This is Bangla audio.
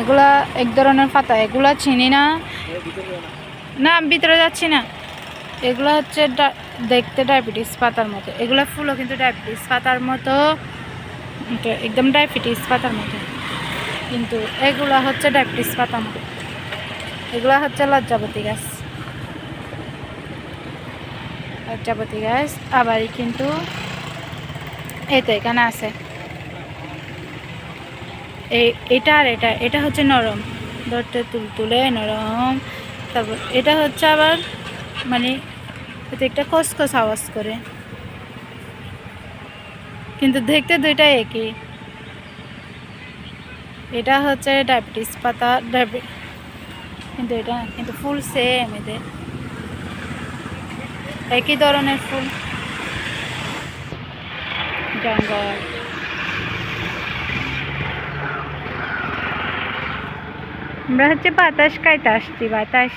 এগুলা এক ধরনের পাতা, এগুলা চিনি না। না আমি ভিতরে যাচ্ছি না। এগুলো হচ্ছে দেখতে ডায়াবেটিস পাতার মতো, এগুলা ফুলও কিন্তু ডায়াবেটিস পাতার মতো, একদম ডায়াবেটিস পাতার মতো, কিন্তু এগুলা হচ্ছে ডায়াবেটিস পাতার মতো। এগুলা হচ্ছে লজ্জাবতী গাছ, লজ্জাবতী গাছ। আবার কিন্তু এই তো এখানে আছে এটা, আর এটা হচ্ছে নরম, ধরতে তুলতুলে নরম। তারপর এটা হচ্ছে আবার মানে এতে একটা খসখস আওয়াজ করে, কিন্তু দেখতে দুইটাই একই। এটা হচ্ছে ডায়াবেটিস পাতা, কিন্তু এটা কিন্তু ফুল সেম, এদের একই ধরনের ফুল। জঙ্গল, আমরা হচ্ছে বাতাস খাইতে আসছি, বাতাস।